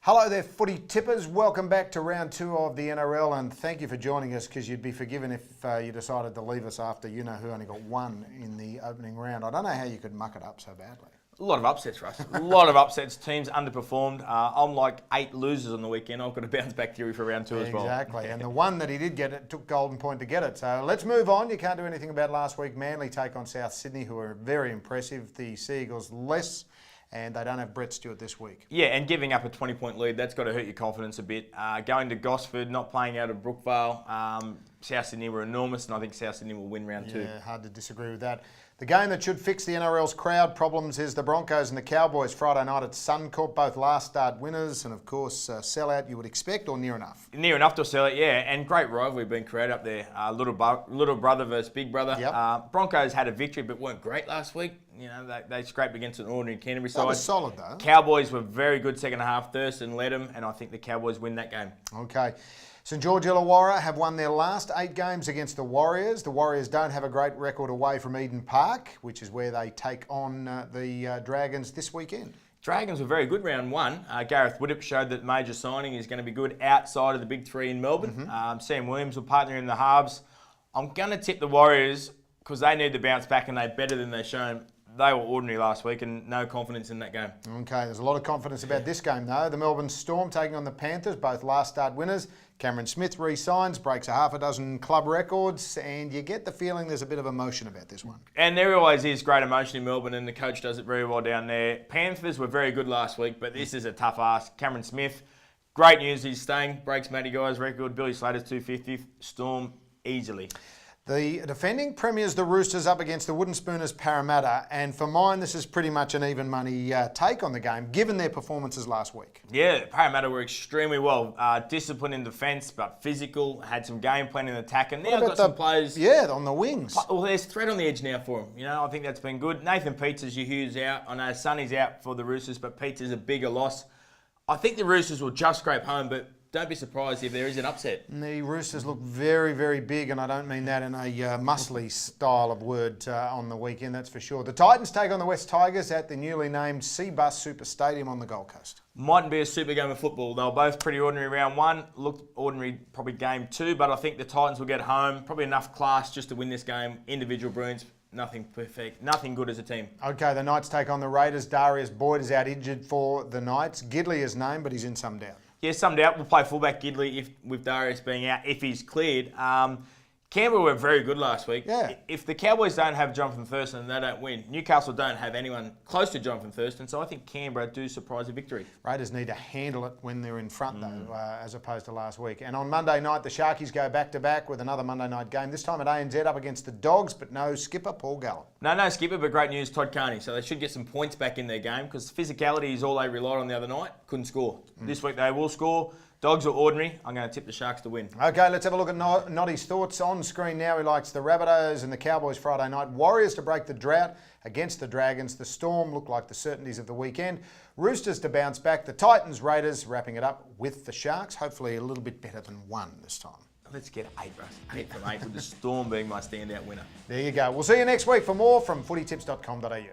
Hello there, footy tippers. Welcome back to round 2 of the NRL, and thank you for joining us, because you'd be forgiven if you decided to leave us after who only got 1 in the opening round. I don't know how you could muck it up so badly. A lot of upsets, Russ. A lot of upsets. Teams underperformed. I'm like 8 losers on the weekend. I've got a bounce back theory for round 2 as well. Exactly, and the one that he did get, it took golden point to get it. So let's move on. You can't do anything about last week. Manly take on South Sydney, who are very impressive. The Sea Eagles less, and they don't have Brett Stewart this week. Yeah, and giving up a 20-point lead, that's got to hurt your confidence a bit. Going to Gosford, not playing out of Brookvale. South Sydney were enormous, and I think South Sydney will win round 2. Yeah, hard to disagree with that. The game that should fix the NRL's crowd problems is the Broncos and the Cowboys Friday night at Suncorp, both last start winners, and of course sellout you would expect, or near enough. Near enough to a sellout, yeah, and great rivalry being created up there. Little brother versus big brother. Yep. Broncos had a victory but weren't great last week. You know, they scraped against an ordinary Canterbury side. That was solid though. Cowboys were very good second half. Thurston led them, and I think the Cowboys win that game. Okay. St George Illawarra have won their last 8 games against the Warriors. The Warriors don't have a great record away from Eden Park, which is where they take on the Dragons this weekend. Dragons were very good round 1. Gareth Widdop showed that major signing is going to be good outside of the big 3 in Melbourne. Sam Williams will partner in the halves. I'm going to tip the Warriors because they need to bounce back, and they're better than they've shown. They were ordinary last week, and no confidence in that game. Okay, there's a lot of confidence about this game though. The Melbourne Storm taking on the Panthers, both last start winners. Cameron Smith re-signs, breaks a half a dozen club records, and you get the feeling there's a bit of emotion about this one. And there always is great emotion in Melbourne, and the coach does it very well down there. Panthers were very good last week, but this is a tough ask. Cameron Smith, great news, he's staying, breaks Matty Guy's record. Billy Slater's 250th. Storm easily. The defending premiers, the Roosters, up against the Wooden Spooners, Parramatta, and for mine, this is pretty much an even money take on the game, given their performances last week. Yeah, Parramatta were extremely well. Disciplined in defence, but physical, had some game plan in attack, and now got some players. Yeah, on the wings. Well, there's threat on the edge now for them. You know, I think that's been good. Nathan Peets' Hughes out. I know Sonny's out for the Roosters, but Peets is a bigger loss. I think the Roosters will just scrape home, but don't be surprised if there is an upset. The Roosters look very, very big, and I don't mean that in a muscly style of word on the weekend, that's for sure. The Titans take on the West Tigers at the newly named Seabus Super Stadium on the Gold Coast. Mightn't be a super game of football. They were both pretty ordinary round 1. Looked ordinary probably game 2, but I think the Titans will get home. Probably enough class just to win this game. Individual brilliance, nothing perfect, nothing good as a team. Okay, the Knights take on the Raiders. Darius Boyd is out injured for the Knights. Gidley is named, but he's in some doubt. Yeah, some doubt. We'll play fullback Gidley with Darius being out, if he's cleared. Canberra were very good last week. Yeah. If the Cowboys don't have Jonathan Thurston, they don't win. Newcastle don't have anyone close to Jonathan Thurston, so I think Canberra do surprise a victory. Raiders need to handle it when they're in front, though, as opposed to last week. And on Monday night, the Sharkies go back-to-back with another Monday night game, this time at ANZ up against the Dogs, but no skipper, Paul Gallup. No skipper, but great news, Todd Carney. So they should get some points back in their game, because physicality is all they relied on the other night. Couldn't score. This week they will score. Dogs are ordinary. I'm going to tip the Sharks to win. Okay, let's have a look at Noddy's thoughts on screen now. He likes the Rabbitohs and the Cowboys Friday night. Warriors to break the drought against the Dragons. The Storm look like the certainties of the weekend. Roosters to bounce back. The Titans, Raiders wrapping it up with the Sharks. Hopefully a little bit better than 1 this time. Let's get 8, Russ. 8 from 8 with the Storm being my standout winner. There you go. We'll see you next week for more from footytips.com.au.